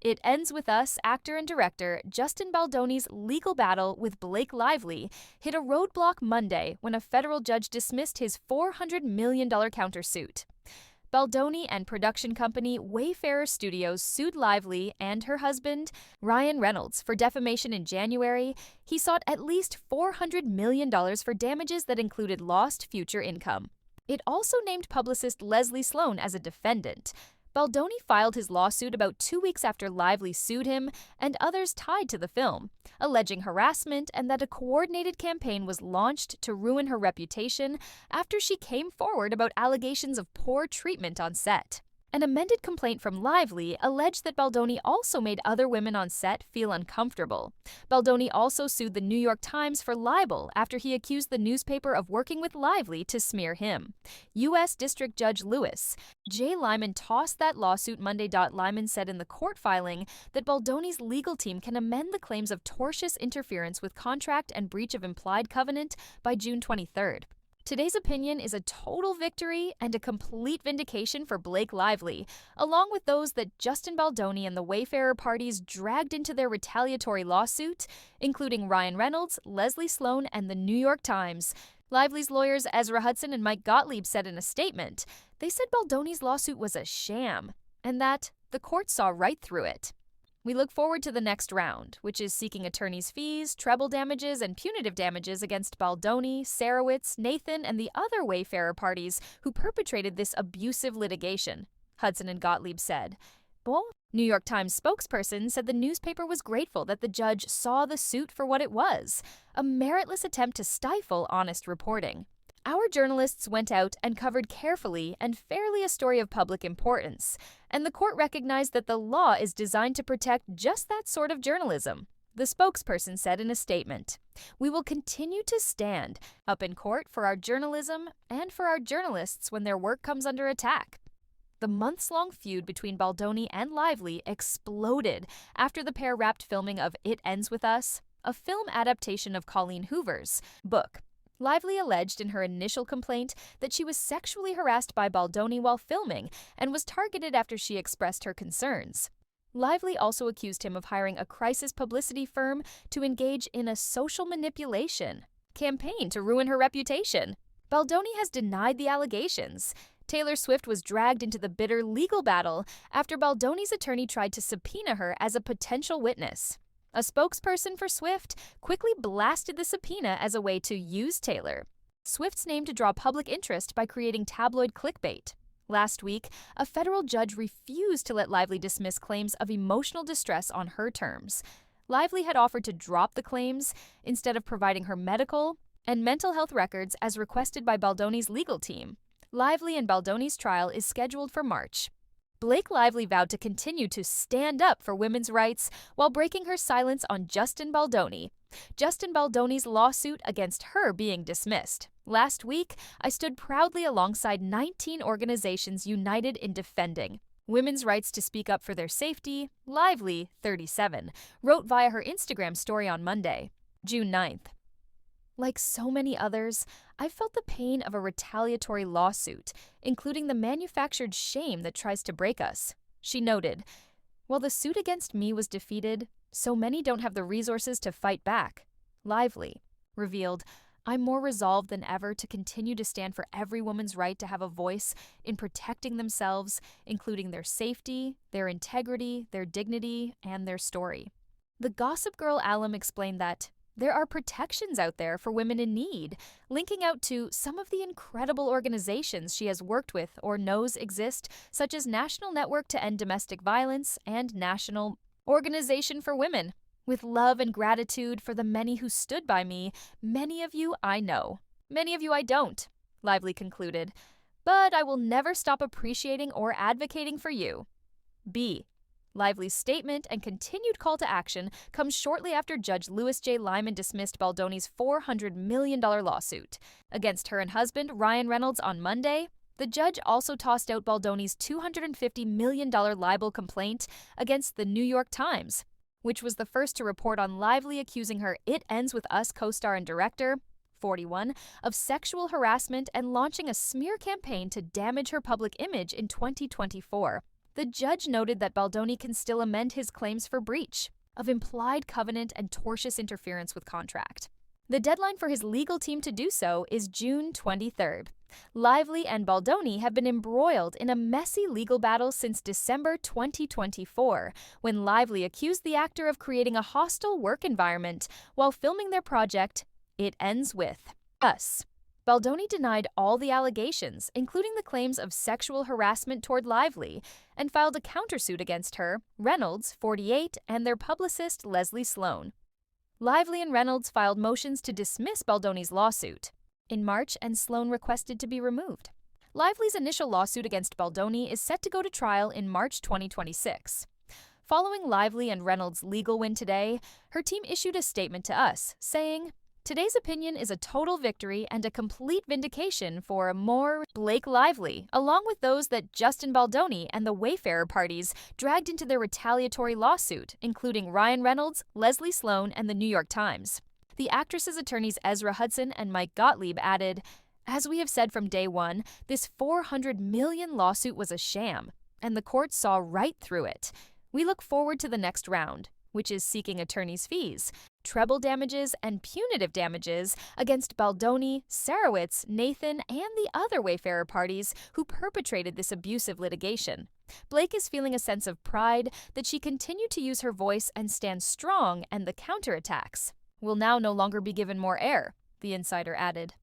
It Ends With Us actor and director Justin Baldoni's legal battle with Blake Lively hit a roadblock Monday when a federal judge dismissed his $400 million countersuit. Baldoni and production company Wayfarer Studios sued Lively and her husband, Ryan Reynolds, for defamation in January. He sought at least $400 million for damages that included lost future income. It also named publicist Leslie Sloan as a defendant. Baldoni filed his lawsuit about 2 weeks after Lively sued him and others tied to the film, alleging harassment and that a coordinated campaign was launched to ruin her reputation after she came forward about allegations of poor treatment on set. An amended complaint from Lively alleged that Baldoni also made other women on set feel uncomfortable. Baldoni also sued the New York Times for libel after he accused the newspaper of working with Lively to smear him. U.S. District Judge Lewis J. Lyman tossed that lawsuit Monday. Lyman said in the court filing that Baldoni's legal team can amend the claims of tortious interference with contract and breach of implied covenant by June 23rd. Today's opinion is a total victory and a complete vindication for Blake Lively, along with those that Justin Baldoni and the Wayfarer parties dragged into their retaliatory lawsuit, including Ryan Reynolds, Leslie Sloan, and the New York Times. Lively's lawyers Ezra Hudson and Mike Gottlieb said in a statement, they said Baldoni's lawsuit was a sham, and that the court saw right through it. We look forward to the next round, which is seeking attorneys' fees, treble damages, and punitive damages against Baldoni, Sarowitz, Nathan, and the other Wayfarer parties who perpetrated this abusive litigation, Hudson and Gottlieb said. New York Times spokesperson said the newspaper was grateful that the judge saw the suit for what it was, a meritless attempt to stifle honest reporting. Our journalists went out and covered carefully and fairly a story of public importance, and the court recognized that the law is designed to protect just that sort of journalism, the spokesperson said in a statement. We will continue to stand up in court for our journalism and for our journalists when their work comes under attack. The months-long feud between Baldoni and Lively exploded after the pair wrapped filming of It Ends With Us, a film adaptation of Colleen Hoover's book. Lively alleged in her initial complaint that she was sexually harassed by Baldoni while filming and was targeted after she expressed her concerns. Lively also accused him of hiring a crisis publicity firm to engage in a social manipulation campaign to ruin her reputation. Baldoni has denied the allegations. Taylor Swift was dragged into the bitter legal battle after Baldoni's attorney tried to subpoena her as a potential witness. A spokesperson for Swift quickly blasted the subpoena as a way to use Taylor, Swift's name, to draw public interest by creating tabloid clickbait. Last week, a federal judge refused to let Lively dismiss claims of emotional distress on her terms. Lively had offered to drop the claims instead of providing her medical and mental health records as requested by Baldoni's legal team. Lively and Baldoni's trial is scheduled for March. Blake Lively vowed to continue to stand up for women's rights while breaking her silence on Justin Baldoni. Justin Baldoni's lawsuit against her being dismissed. Last week, I stood proudly alongside 19 organizations united in defending women's rights to speak up for their safety, Lively, 37, wrote via her Instagram story on Monday, June 9th. Like so many others, I've felt the pain of a retaliatory lawsuit, including the manufactured shame that tries to break us, she noted. While the suit against me was defeated, so many don't have the resources to fight back. Lively revealed, I'm more resolved than ever to continue to stand for every woman's right to have a voice in protecting themselves, including their safety, their integrity, their dignity, and their story. The Gossip Girl alum explained that there are protections out there for women in need, linking out to some of the incredible organizations she has worked with or knows exist, such as National Network to End Domestic Violence and National Organization for Women. With love and gratitude for the many who stood by me, many of you I know, many of you I don't, Lively concluded. But I will never stop appreciating or advocating for you. B. Lively's statement and continued call to action comes shortly after Judge Lewis J. Lyman dismissed Baldoni's $400 million lawsuit against her and husband Ryan Reynolds on Monday. The judge also tossed out Baldoni's $250 million libel complaint against the New York Times, which was the first to report on Lively accusing her It Ends With Us co-star and director, 41, of sexual harassment and launching a smear campaign to damage her public image in 2024. The judge noted that Baldoni can still amend his claims for breach of implied covenant and tortious interference with contract. The deadline for his legal team to do so is June 23rd. Lively and Baldoni have been embroiled in a messy legal battle since December 2024, when Lively accused the actor of creating a hostile work environment while filming their project, It Ends With Us. Baldoni denied all the allegations, including the claims of sexual harassment toward Lively, and filed a countersuit against her, Reynolds, 48, and their publicist Leslie Sloan. Lively and Reynolds filed motions to dismiss Baldoni's lawsuit in March, and Sloan requested to be removed. Lively's initial lawsuit against Baldoni is set to go to trial in March 2026. Following Lively and Reynolds' legal win today, her team issued a statement to us, saying, "Today's opinion is a total victory and a complete vindication for more Blake Lively, along with those that Justin Baldoni and the Wayfarer parties dragged into their retaliatory lawsuit, including Ryan Reynolds, Leslie Sloan, and the New York Times." The actress's attorneys Ezra Hudson and Mike Gottlieb added, "As we have said from day one, this $400 million lawsuit was a sham, and the court saw right through it. We look forward to the next round, which is seeking attorneys' fees, treble damages, and punitive damages against Baldoni, Sarowitz, Nathan, and the other Wayfarer parties who perpetrated this abusive litigation. Blake is feeling a sense of pride that she continued to use her voice and stand strong, and the counterattacks will now no longer be given more air," the insider added.